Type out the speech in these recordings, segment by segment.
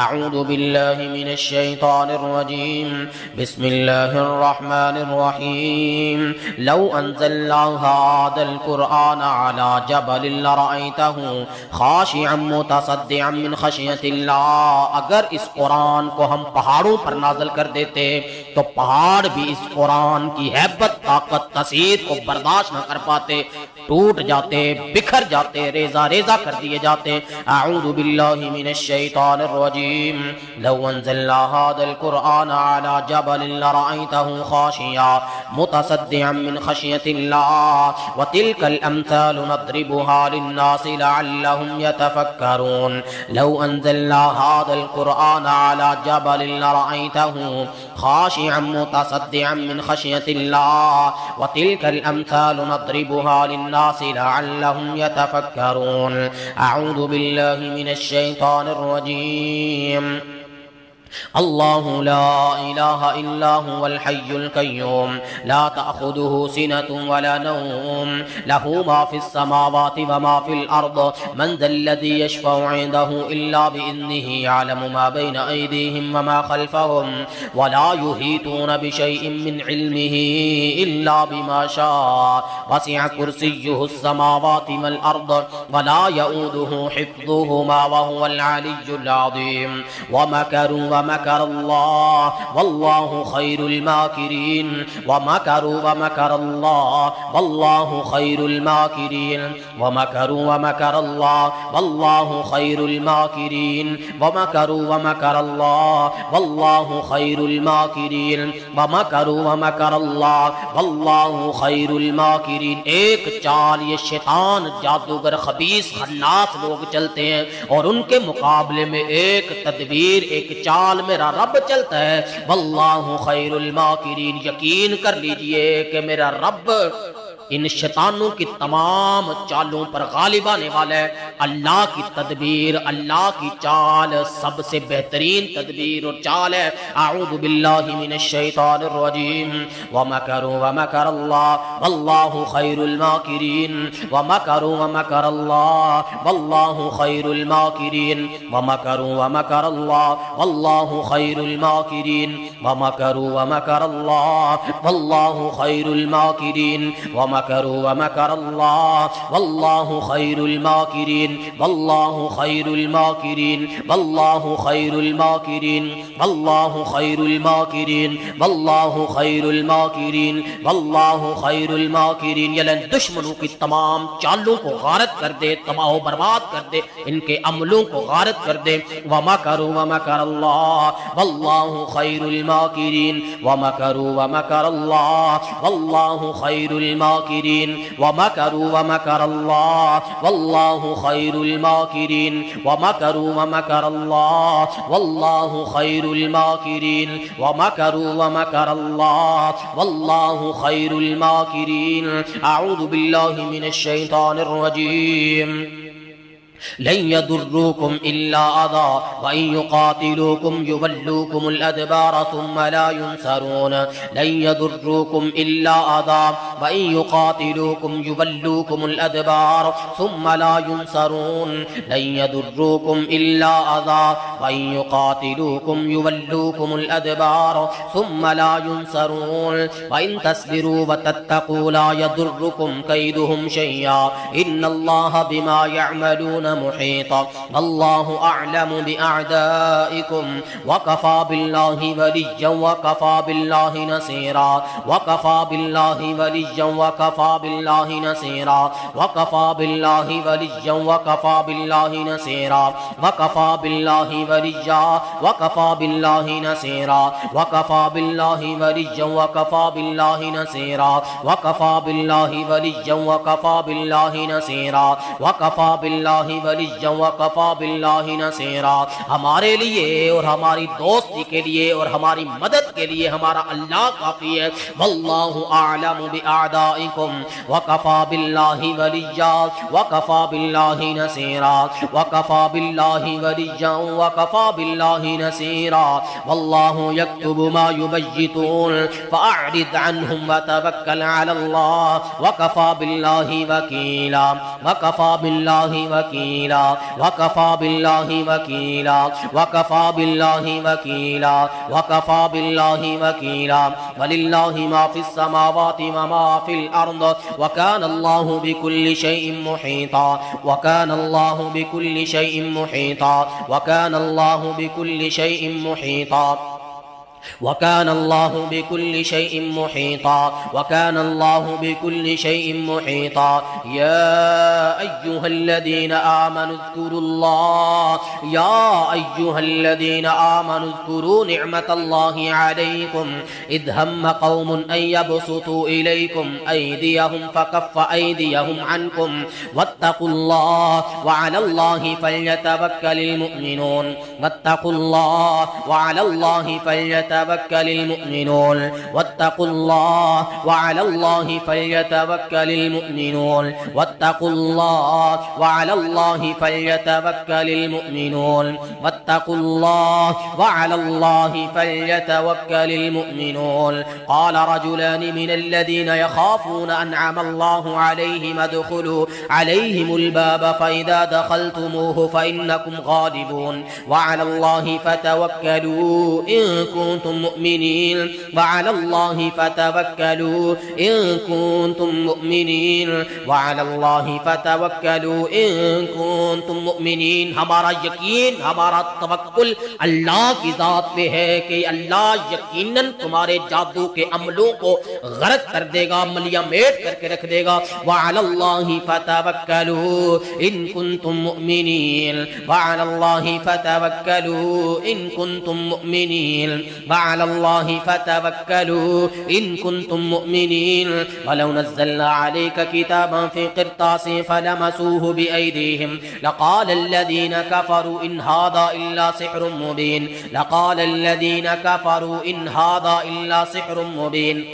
अऊज़ु बिल्लाहि मिनश शैतानिर रजीम बिस्मिल्लाहिर रहमानिर रहीम लौ अंज़लना हाज़ल कुरआन अला जबलिन लरअयतहु खाशिअन मुतसद्दिअन मिन खशियतिल्लाह। अगर इस कुरान को हम पहाड़ों पर नाज़िल कर देते तो पहाड़ भी इस कुरान की हैबत, ताकत, तसीर को बर्दाश्त न कर पाते, टूट जाते, बिखर जाते, रेजा रेजा कर दिए जाते। अऊज़ु बिल्लाहि मिनश शैतानिर रजीम लौ अंज़लना हाज़ल कुरआन अला जबलिन लरअयतहु खाशिअन मुतसद्दिअन मिन खशियतिल्लाह व तिलकल अम्सालु नद्रिबुहा लिन्नासि लअल्लहुम यतफक्करून। लौ अंज़लना हाज़ल कुरआन अला जबलिन लरअयतहु खाशिअन मुतसद्दिअन मिन खशियतिल्लाह व तिलकल अम्सालु नद्रिबुहा लिन्नासि लअल्लहुम यतफक्करून। अऊज़ु बिल्लाहि मिनश शैतानिर रजीम। अल्लाहु ला इलाहा इल्ला हुवल हय्युल क़य्यूम ला तअख़ुज़ुहु सिनतुन वला नौम लहू मा फ़िस समावाति व मा फ़िल अर्द मन ज़ल्लज़ी यशफ़अु इन्दहु इल्ला बिइज़्निही यअलमु मा बैन अयदीहिम व मा ख़ल्फ़हुम व ला युहीतून बिशैइन मिन इल्मिही इल्ला बिमा शाअ वसिअ कुर्सिय्युहुस समावाति वल अर्द व ला यऊदुहु हिफ़्ज़ुहुमा व हुवल अलिय्युल अज़ीम। व मकरू व मकरल्लाह वल्लाहु खैरुल माकिरीन व मकरू व मकरल्लाह वल्लाहु खैरुल माकिरीन व मकरू व मकरल्लाह वल्लाहु खैरुल माकिरीन व मकरू व मकरल्लाह वल्लाहु खैरुल माकिरीन व मकरू व मकरल्लाह वल्लाहु खैरुल माकिरीन। एक चाल ये शैतान, जादूगर, खबीस, खन्नास लोग चलते हैं और उनके मुकाबले में एक तदबीर, एक चाल मेरा रब चलता है। वल्लाहु खैरुल माकिरीन। यकीन कर लीजिए कि मेरा रब इन शैतानों की तमाम चालों पर गालिब आने वाला है। अल्लाह की तदबीर, अल्लाह की चाल सबसे बेहतरीन तदबीर और चाल है। अऊज़ु बिल्लाहि मिनश शैतानिर रजीम। व मकरू व मकरल्लाह वल्लाहु खैरुल माकिरीन व मकरू व मकरल्लाह वल्लाहु खैरुल माकिरीन व मकरू व मकरल्लाह वल्लाहु खैरुल माकिरीन व मकरू व मकरल्लाह वल्लाहु खैरुल माकिरीन व मकरू व मकरल्लाह वल्लाहु खैरुल माकिरीन वल्लाहु खैरुल माकिरीन वल्लाहु खैरुल माकिरीन वल्लाहु खैरुल माकिरीन वल्लाहु खैरुल माकिरीन वल्लाहु खैरुल माकिरीन। ये दुश्मनों की तमाम चालों को गारत कर दे, तबाह बर्बाद कर दे, इनके अमलों को गारत कर दे। व मकरू व मकरल्लाह वल्लाहु खैरुल माकिरीन व मकरू व मकरल्लाह वल्लाहु खैरुल माकिरीन व मकरू व मकरल्लाह वल्लाहु खैरुल माकिरीन व मकरू व मकरल्लाह वल्लाहु खैरुल माकिरीन व मकरू व मकरल्लाह वल्लाहु खैरुल माकिरीन। अऊज़ु बिल्लाहि मिनश शैतानिर रजीम। लन यदुर्रुकुम इल्ला अज़ा व इन युक़ातिलूकुम युवल्लूकुमुल अदबार सुम्मा ला युनसरून। लन यदुर्रुकुम इल्ला अज़ा व इन युक़ातिलूकुम युवल्लूकुमुल अदबार सुम्मा ला युनसरून। लन यदुर्रुकुम इल्ला अज़ा व इन युक़ातिलूकुम युवल्लूकुमुल अदबार सुम्मा ला युनसरून। व इन तस्बिरू व तत्तक़ू ला यदुर्रुकुम कैदुहुम शैआ इन्नल्लाहा बिमा यअमलून मुहीता। अल्लाहु अअलमु बिअअदाइकुम व कफ़ा बिल्लाहि वलिय्यन व कफ़ा बिल्लाहि नसीरा व कफ़ा बिल्लाहि वलिय्यन व कफ़ा बिल्लाहि नसीरा व कफ़ा बिल्लाहि वलिय्यन व कफ़ा बिल्लाहि नसीरा व कफ़ा बिल्लाहि वलिय्या व कफ़ा बिल्लाहि नसीरा व कफ़ा बिल्लाहि वलिय्यन व कफ़ा बिल्लाहि नसीरा व कफ़ा बिल्लाहि वलिय्यन व कफ़ा बिल्लाहि नसीरा व कफ़ा बिल्लाहि वलिय्यन व कफ़ा बिल्लाहि नसीरा। हमारे लिए और हमारी दोस्ती के लिए और हमारी मदद के लिए हमारा अल्लाह काफी है। वल्लाहु अअलमु बिअअदाइकुम व कफ़ा बिल्लाहि वलिय्या व कफ़ा बिल्लाहि नसीरा व कफ़ा बिल्लाहि वलिय्यन व कफ़ा बिल्लाहि नसीरा। वल्लाहु यक्तुबु मा युबय्यितून फ़अअरिद अन्हुम व तवक्कल अलल्लाह व कफ़ा बिल्लाहि वकीला। वकफ़ा बिल्लाहि वकीला वकफ़ा बिल्लाहि वकीला वकफ़ा बिल्लाहि वकीला वकफ़ा बिल्लाहि वकीला वलिल्लाहि मा फिस समावाति व मा फिल अर्द व कान अल्लाहु बिकुल्लि शैइन मुहीता व कान अल्लाहु बिकुल्लि शैइन मुहीता व कान अल्लाहु बिकुल्लि शैइन मुहीता वकान अल्लाहु बिकुल्लि शैइन मुहीता वकान अल्लाहु बिकुल्लि शैइन मुहीता या अय्युहल्लज़ीना आमनु ज़्कुरुल्लाह या अय्युहल्लज़ीना आमनु ज़्कुरू निअमतल्लाहि अलैकुम इज़ हम्म क़ौमुन अन यबसुतू इलैकुम अयदियहुम फकफ़्फ़ अयदियहुम अन्कुम वत्तक़ुल्लाह व अलल्लाहि फल्यतवक्कलिल मुमिनून वत्तक़ुल्लाह व अलल्लाहि فليتوكل المؤمنون واتقوا الله وعلى الله فليتوكل المؤمنون واتقوا الله وعلى الله فليتوكل المؤمنون واتقوا الله وعلى الله فليتوكل المؤمنون قال رجلان من الذين يخافون أنعم الله عليهم ادخلوا عليهم الباب فإذا دخلتموه فإنكم غالبون وعلى الله فتوكلوا إن كنتم مؤمنين وعلى الله فتوكلوا إن كنتم مؤمنين وعلى الله فتوكلوا إن كنتم مؤمنين हमारा यकीन हमारा तवक्कुल अल्लाह की ज़ात पे है कि अल्लाह यकीनन तुम्हारे जादू के अमलों को गर्क कर देगा, मलियामेट करके रख देगा। वअलल्लाहि फतवक्कलू इन कुंतुम मुमिनीन वअलल्लाहि फतवक्कलू इन कुंतुम मुमिनीन वअलल्लाहि फतवक्कलू इन कुंतुम मुमिनीन वलौ नज़्ज़लना अलैका किताबन फी क़िरतासिन फलमसूहु बिअयदीहिम लक़ाल الذين كفروا إن هذا إلا سحر مبين لقال الذين كفروا إن هذا إلا سحر مبين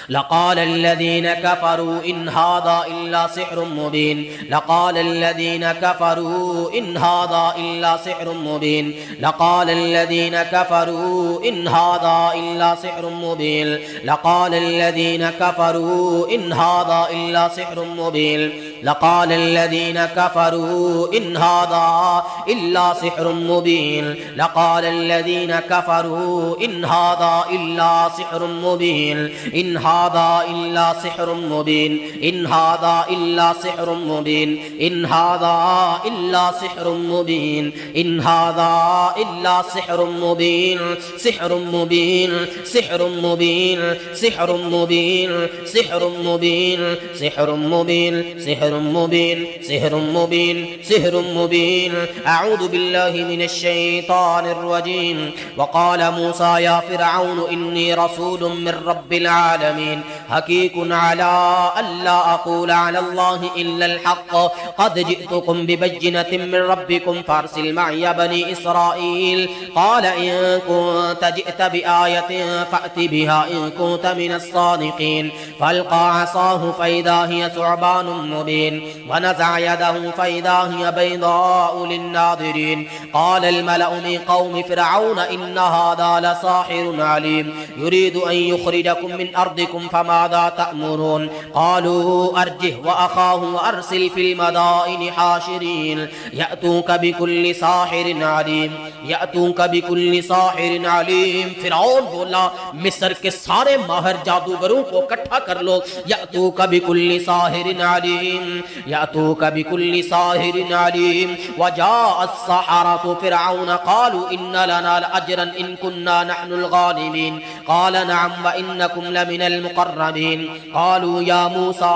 لقال الذين كفروا إن هذا إلا سحر مبين لقال الذين كفروا إن هذا إلا سحر مبين لقال الذين كفروا إن هذا إلا سحر مبين لقال الذين كفروا إن هذا إلا سحر مبين لقال الذين كفروا إن هذا إلا سحر مبين لقال الذين كفروا إن هذا إلا سحر مبين إن هذا إلا سحر مبين إن هذا إلا سحر مبين إن هذا إلا سحر مبين إن هذا إلا سحر مبين سحر مبين سحر مبين سحر مبين سحر مبين سحر مبين سحر مبين سحر مبين سحر مبين أعوذ بالله من الشيطان الرجيم وقال موسى يا فرعون إني رسول من رب العالمين حقيق على ألا أقول على الله إلا الحق قد جئتكم ببينة من ربكم فارسل معي بني إسرائيل قال إن كنت جئت بآية فأت بها إن كنت من الصادقين فألقى عصاه فإذا هي ثعبان مبين ونزع يده فإذا هي بيضاء للناظرين قال الملأ من قوم فرعون إن هذا لساحر عليم يريد أن يخرجكم من أرضكم فماذا تأمرون قالوا أرجه وأخاه وأرسل في المدائن حاشرين يأتوك بكل ساحر عليم يأتوك بكل ساحر عليم فرعون बोला मिस्र के सारे माहिर जादूगरों को इकट्ठा कर लो यअतूक बिकुल्लि साहिरिन अलीम यअतूक बिकुल्लि साहिरिन अलीम वजाअ अस्सहरतु फिरऔन क़ालू इन्न लना लअजरन इन कुन्ना नहनुल गालिबीन क़ाल नअम व इन्नकुम लमिनल मुक़र्रबीन क़ालू या मूसा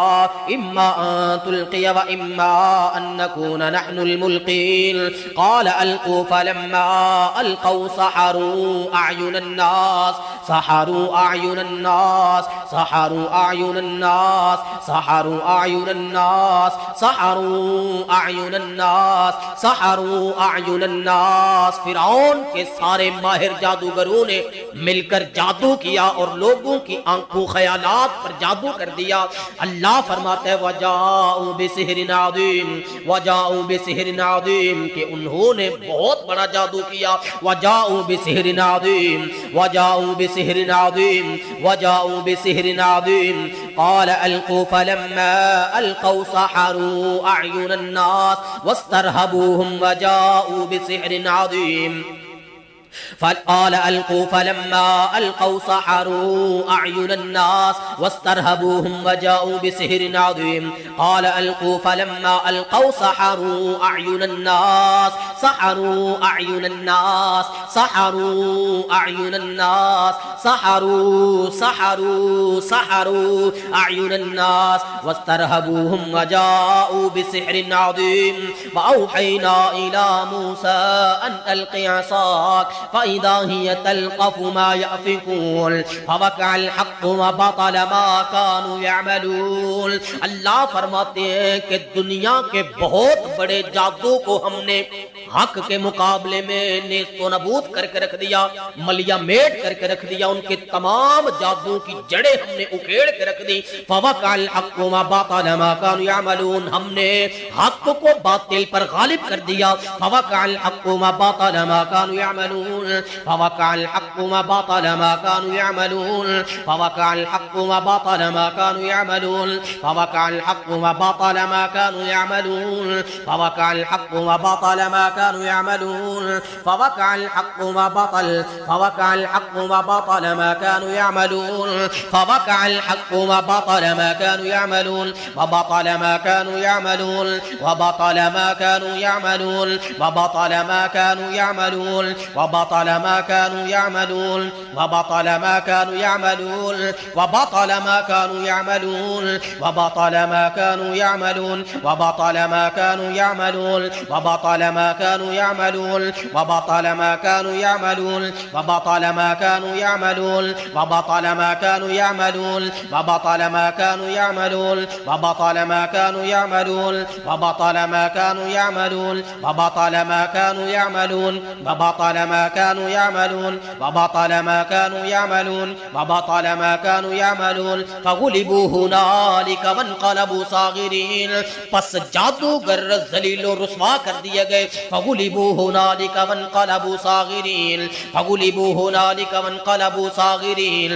इम्मा अन तुल्क़िय व इम्मा अन नकून नहनुल मुल्क़ीन क़ाल अल्क़ू फलम्मा अल्क़ौ सहरू अयुनन नास सहरू अयुनन नास सहरू अयुनन नास सहरू अयुनन नास सहरू अयुनन नास सहरू अयुनन नास फिरौन के सारे माहिर जादूगरों ने मिलकर जादू किया और लोगों की आंखों ख्यालात पर जादू कर दिया। अल्लाह फरमाते हैं वजाऊ बिसिहरिन अज़ीम वजाऊ बिसिहरिन अज़ीम कि उन्होंने बहुत बड़ा जादू किया। वजाऊ बिसिहरिन अज़ीम, वजाऊ बिसिहरिन अज़ीम, वजाऊ बिसिहरिन अज़ीम। क़ाल अलक़ू फ़लम्मा अलक़ौ सहरू अअयुनन नास वस्तरहबूहुम वजाऊ बिसिहरिन अज़ीम। फ़क़ाल अलक़ू फ़लम्मा अलक़ौ सहरू अअयुनन नास वस्तरहबूहुम वजाऊ बिसिहरिन अज़ीम। क़ाल अलक़ू फ़लम्मा अलक़ौ सहरू अअयुनन नास सहरू अअयुनन नास सहरू अअयुनन नास सहरू सहरू सहरू अअयुनन नास वस्तरहबूहुम वजाऊ बिसिहरिन अज़ीम। वअौहैना इला मूसा अन अल्क़ि असाक फ़इज़ा हिय तल्क़फ़ु मा यअफ़िकून फ़वक़अल हक़्क़ु व बतल मा कानू यअमलून। अल्लाह फरमाते हैं कि दुनिया के बहुत बड़े जादू को हमने हक के मुकाबले में नेस्तो नबूद करके रख दिया, मलिया मेट करके रख दिया। उनके तमाम जादू की जड़ें हमने उखेड़ के रख दी। फ़वक़अल हक़्क़ु व बतल मा कानू यअमलून, हमने हक को बातिल पर गालिब कर दिया। फ़वक़अल हक़्क़ु व बतल मा कानू यअमलून, फ़वक़अल हक़्क़ु व बतल मा कानू यअमलून, फ़वक़अल हक़्क़ु व बतल मा कानू यअमलून, फ़वक़अल हक़्क़ु व बतल मा कानू यअमलून, फ़वक़अल हक़्क़ु व बतल मा कानू यअमलून, फ़वक़अल हक़्क़ु व बतल, फ़वक़अल हक़्क़ु व बतल मा कानू यअमलून, फ़वक़अल हक़्क़ु व बतल मा कानू यअमलून, व बतल मा कानू यअमलून, व बतल मा कानू यअमलून, व बतल मा कानू यअमलून, व बतल मा कानू यअमलून, व बतल मा कानू यअमलून, व बतल मा कानू यअमलून, व बतल मा कानू यअमलून, व बतल मा कानू यअमलून, व बतल मा कानू यअमलून, व बतल मा कानू यअमलून, व बतल मा कानू यअमलून, व बतल मा कानू यअमलून, व बतल मा कानू यअमलून, व बतल मा कानू यअमलून, व बतल मा कानू यअमलून, व बतल मा कानू यअमलून, व बतल मा कानू यअमलून, व बतल मा कानू यअमलून, व बतल मा कानू यअमलून। फ़ग़ुलिबू हुनालिक वन्क़लबू साग़िरीन, पस जादूगर ज़लील व रुस्वा कर दिए गए। फ़ग़ुलिबू हुनालिक वन्क़लबू साग़िरीन, फ़ग़ुलिबू हुनालिक वन्क़लबू साग़िरीन।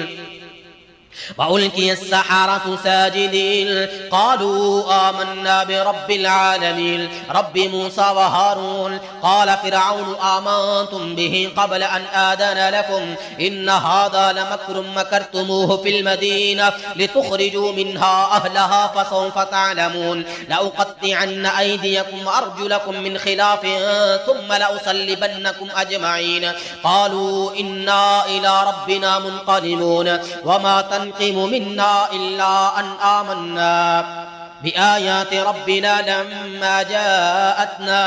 वउल्क़िय अस्सहारतु साजिदीन क़ालू आमन्ना बिरब्बिल आलमीन रब्बि मूसा व हारून। क़ाल फ़िरऔन आमन्तुम बिही क़ब्ल अन आदन लकुम इन्न हाज़ा लमक्रुम मकरतुमूहु फ़िल मदीना लितुख़रिजू मिन्हा अहलहा फ़सौफ़ तअलमून लउक़त्तिअन्न अयदियकुम व अर्जुलकुम मिन ख़िलाफ़िन थुम्म लउसल्लिबन्नकुम अजमईन। क़ालू इन्ना इला रब्बिना मुन्क़लिबून वमा तन्क़िमु मिन्ना इल्ला अन आमन्ना बिआयाति रब्बिना लम्मा जाअतना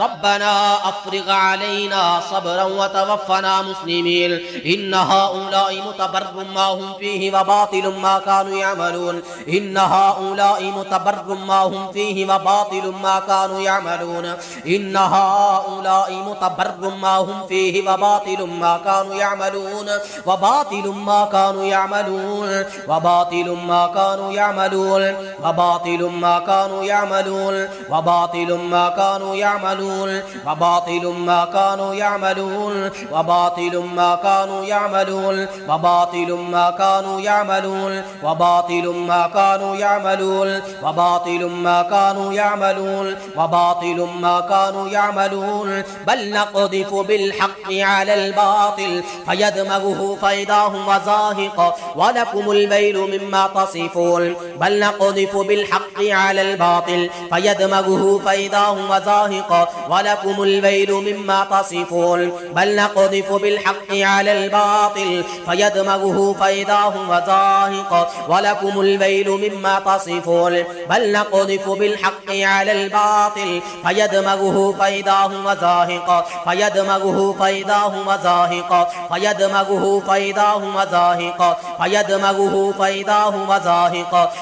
रब्बना अफ़्रिग़ अलैना सब्रन व तवफ़्फ़ना मुस्लिमीन। इन्न हाउलाइ मुतबर्रुम मा हुम फ़ीहि व बातिलुम मा कानू यअमलून। इन्न हाउलाइ मुतबर्रुम मा हुम फ़ीहि व बातिलुम मा कानू यअमलून। इन्न हाउलाइ मुतबर्रुम मा हुम फ़ीहि व बातिलुम मा कानू यअमलून व बातिलुम मा कानू यअमलून व बातिलुम मा कानू यअमलून व बातिलुम मा कानू यअमलून व बातिलुम मा कानू यअमलून व बातिलुम मा कानू यअमलून व बातिलुम मा कानू यअमलून व बातिलुम मा कानू यअमलून व बातिलुम मा कानू यअमलून व बातिलुम मा कानू यअमलून व बातिलुम मा कानू यअमलून। बल नक़दिफ़ु बिल हक़्क़ि अलल बातिल फ़यदमग़ुहु फ़इज़ा हुव ज़ाहिक़ व लकुमुल वैलु मिम्मा तसिफ़ून। बल नक़दिफ़ु बिल हक़्क़ि अलल बातिल फ़यदमग़ुहु फ़इज़ा हुव ज़ाहिक़ व लकुमुल वैलु मिम्मा तसिफ़ून। बल नक़दिफ़ु बिल हक़्क़ि अलल बातिल फ़यदमग़ुहु फ़इज़ा हुव ज़ाहिक़ व लकुमुल वैलु मिम्मा तसिफ़ून। बल नक़दिफ़ु बिल हक़्क़ि अलल बातिल फ़यदमग़ुहु फ़इज़ा हुव ज़ाहिक़ फ़यदमग़ुहु फ़इज़ा हुव ज़ाहिक़ फ़यदमग़ुहु फ़इज़ा हुव ज़ाहिक़ फ़यदमग़ुहु फ़इज़ा हुव ज़ाहिक़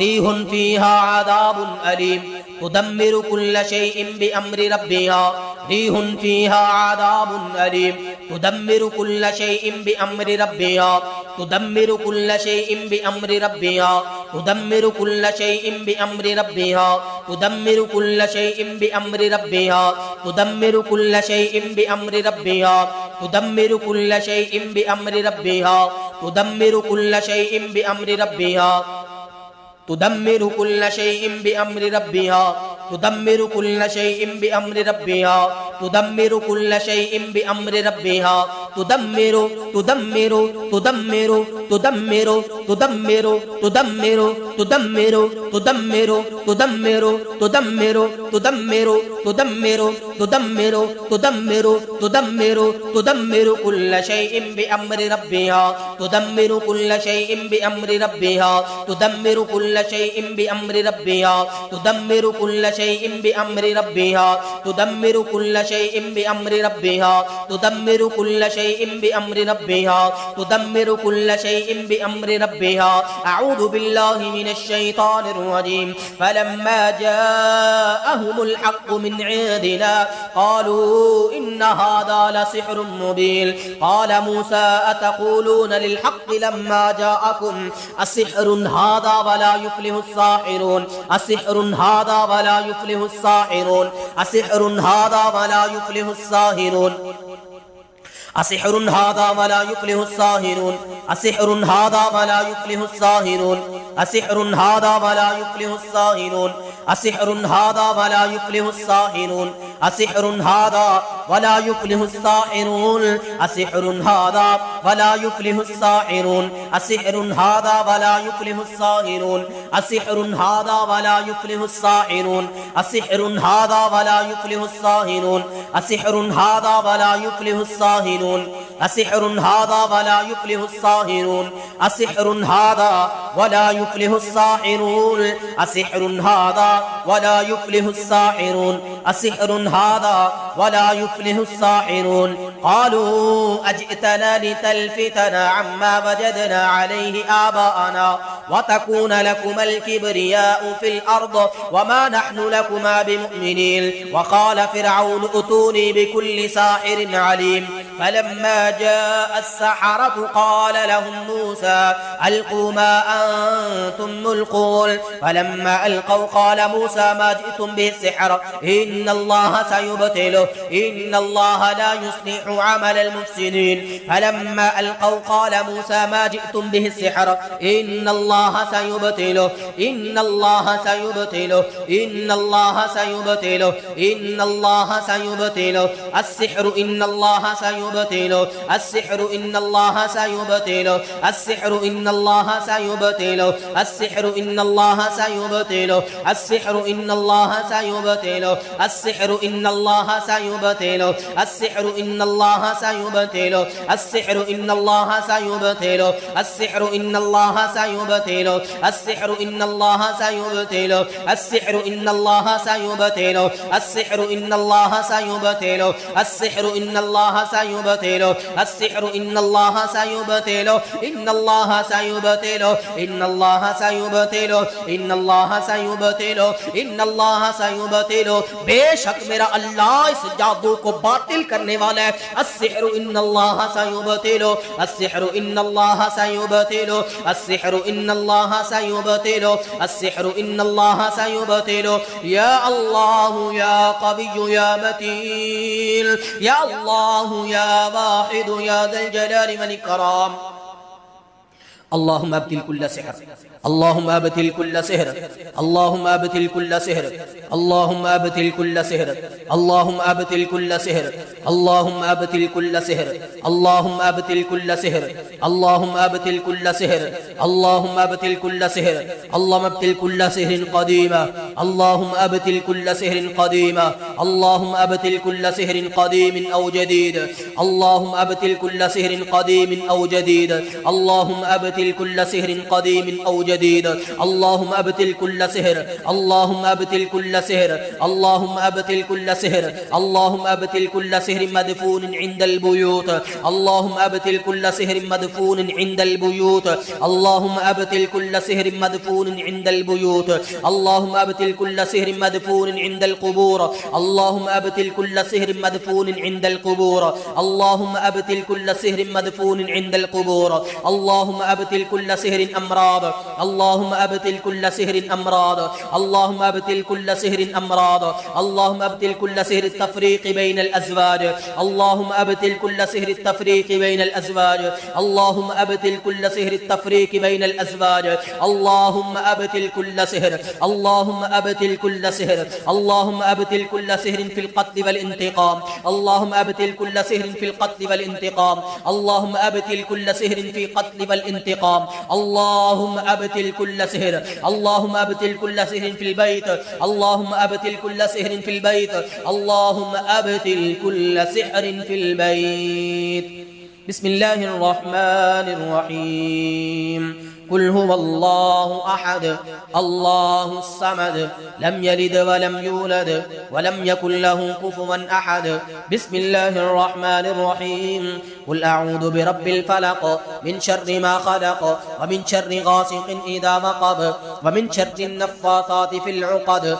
रीहुन फीहा अज़ाबुन अलीम तुदम्मिरु कुल्ल शैइन बिअम्रि रब्बिहा रीहुन फीहा अज़ाबुन अलीम तुदम्मिरु कुल्ल शैइन बिअम्रि रब्बिहा तुदम्मिरु कुल्ल शैइन बिअम्रि रब्बिहा तुदम्मिरु कुल्ल शैइन बिअम्रि रब्बिहा तुदम्मिरु कुल्ल शैइन बिअम्रि रब्बिहा तुदम्मिरु कुल्ल शैइन बिअम्रि रब्बिहा तुदम्मिरु कुल्ल शैइन बिअम्रि रब्बिहा तुदम्मिरु कुल्ल शैइन बिअम्रि रब्बिहा तुदम्मिरु कुल्ल शैइन बिअम्रि रब्बिहा तुदम्मिरु कुल्ल शैइन बिअम्रि रब्बिहा तुदम्मिरु कुल्ल शैइन बिअम्रि रब्बिहा तुदम्मिरु तुदम्मिरु तुदम्मिरु तुदम्मिरु तुदम्मिरु तुदम्मिरु तुदम्मिरु तुदम्मिरु तुदम्मिरु तुदम्मिरु तुदम्मिरु तुदम्मिरु तुदम्मिरु तुदम्मिरु तुदम्मिरु तुदम्मिरु कुल्ल शैइन बिअम्रि रब्बिहा तुदम्मिरु कुल्ल शैइन बिअम्रि रब्बिहा तुदम्मिरु कुल्ल शैइन बिअम्रि रब्बिहा तुदम्मिरु कुल्ल शैइन बिअम्रि रब्बिहा तुदम्मिरु कुल्ल शैइन बिअम्रि रब्बिहा तुदम्मिरु कुल्ल शैइन बिअम्रि रब्बिहा तुदम्मिरु कुल्ल शैइन बिअम्रि रब्बिहा अऊज़ु बिल्लाहि मिनश शैतानिर रजीम फलम्मा जाअहुमुल हक़्क़ु मिन इंदिना क़ालू इन्न हाज़ा लसिह्रुम मुबीन क़ाल मूसा अतक़ूलून लिल हक़्क़ि लम्मा जाअकुम असिह्रुन हाज़ा वला युफ्लिहुस साहिरून असिह्रुन हाज़ा वला युफ्लिहुस साहिरून असिह्रुन हाज़ा वला युफ्लिहुस साहिरून असिह्रुन हाज़ा वला युफ्लिहुस साहिरून असिह्रुन हाज़ा वला युफ्लिहुस साहिरून असिह्रुन हाज़ा वला युफ्लिहुस साहिरून असिह्रुन हाज़ा वला युफ्लिहुस साहिरून असिह्रुन हाज़ा वला युफ्लिहुस साहिरून असिह्रुन हाज़ा वला युफ्लिहुस साहिरून असिह्रुन हाज़ा वला युफ्लिहुस साहिरून असिह्रुन हाज़ा वला युफ्लिहुस साहिरून असिह्रुन हाज़ा वला युफ्लिहुस साहिरून असिह्रुन हाज़ा वला युफ्लिहुस साहिरून असिह्रुन हाज़ा वला युफ्लिहुस साहिरून असिह्रुन हाज़ा वला युफ्लिहुस साहिरून असिह्रुन हाज़ा वला युफ्लिहुस साहिरून असिह्रुन हाज़ा वला युफ्लिहुस साहिरून क़ालू अजि'तना लितल्फितना अम्मा वजदना अलैहि आबाअना वतकून लकुमल किब्रियाउ फिल अर्द वमा नहनु लकुमा बिमुमिनीन वक़ाल फ़िरऔन उतूनी बिकुल्लि साहिरिन अलीम फलम्मा जाअ अस्सहरतु क़ाल लहुम मूसा अल्क़ू मा अंतुम मुल्क़ून फलम्मा अलक़ौ क़ाल मूसा मा जि'तुम बिस्सिह्र इन्नल्लाह सयुबतिलुहु इन्नल्लाह ला युस्लिहु अमलल मुफ़्सिदीन फलम्मा अलक़ौ क़ाल मूसा मा जि'तुम बिस्सिह्र इन्नल्लाह सयुबतिलुहु इन्नल्लाह सयुबतिलुहु इन्नल्लाह सयुबतिलुहु इन्नल्लाह सयुबतिलुहु अस्सिह्रु इन्नल्लाह सयुबतिलुहु अस्सिह्रु इन्नल्लाह सयुबतिलुहु अस्सिह्रु इन्नल्लाह सयुबतिलुहु अस्सिह्रु इन्नल्लाह सयुबतिलुहु अस्सिह्रु इन्नल्लाह सयुबतिलुहु अस्सिह्रु इन्नल्लाह सयुबतिलुहु अस्सिह्रु इन्नल्लाह सयुबतिलुहु अस्सिह्रु इन्नल्लाह सयुबतिलुहु अस्सिह्रु इन्नल्लाह सयुबतिलुहु अस्सिह्रु इन्नल्लाह सयुबतिलुहु अस्सिह्रु इन्नल्लाह सयुबतिलुहु अस्सिह्रु इन्नल्लाह सयुबतिलुहु अस्सिह्रु इन्नल्लाह सयुबतिलुहु अस्सिह्रु इन्नल्लाह सयुबतिलुहु इन्नल्लाह सयुबतिलुहु इन्नल्लाह सयुबतिलुहु इन्नल्लाह सयुबतिलुहु इन्नल्लाह सयुबतिलुहु बेशक मेरा अल्लाह इस जादू को बातिल करने वाला है अस्सिह्रु इन्नल्लाह सयुबतिलुहु अस्सिह्रु इन्नल्लाह सयुबतिलुहु अस्सिह्रु इन्नल्लाह सयुबतिलुहु अस्सिह्रु इन्नल्लाह सयुबतिलुहु या अल्लाह या क़विय्यु या मतीन या अल्लाह या वाहिद या ज़ल जलाल वल इकराम اللهم ابتل كل سحر اللهم ابتل كل سحر اللهم ابتل كل سحر اللهم ابتل كل سحر اللهم ابتل كل سحر اللهم ابتل كل سحر اللهم ابتل كل سحر اللهم ابتل كل سحر اللهم ابتل كل سحر اللهم ابتل كل سحر قديما اللهم ابتل كل سحر قديما اللهم ابتل كل سحر قديم او جديد اللهم ابتل كل سحر قديم او جديد اللهم ابتل أبتل كل سحر قديم أو جديد اللهم أبتل كل سحر اللهم أبتل كل سحر اللهم أبتل كل سحر اللهم أبتل كل سحر مدفون عند البيوت اللهم أبتل كل سحر مدفون عند البيوت اللهم أبتل كل سحر مدفون عند البيوت اللهم أبتل كل سحر مدفون عند القبور اللهم أبتل كل سحر مدفون عند القبور اللهم أبتل كل سحر مدفون عند القبور اللهم أبتل كل سحر أمراض اللهم أبتل كل سحر أمراض اللهم أبتل كل سحر أمراض اللهم أبتل كل سحر التفريق بين الأزواج اللهم أبتل كل سحر التفريق بين الأزواج اللهم أبتل كل سحر التفريق بين الأزواج اللهم أبتل كل سحر اللهم أبتل كل سحر اللهم أبتل كل سحر في القتل والانتقام اللهم أبتل كل سحر في القتل والانتقام اللهم أبتل كل سحر في قتل والانتقام اللهم أبتل كل سحر اللهم أبتل كل سحر في البيت اللهم أبتل كل سحر في البيت اللهم أبتل كل سحر في البيت بسم الله الرحمن الرحيم قل هو الله أحد الله الصمد لم يلد ولم يولد ولم يكن له كفوا أحد بسم الله الرحمن الرحيم قل أعوذ برب الفلق من شر ما خلق ومن شر غاسق إذا وقب ومن شر النفاثات في العقد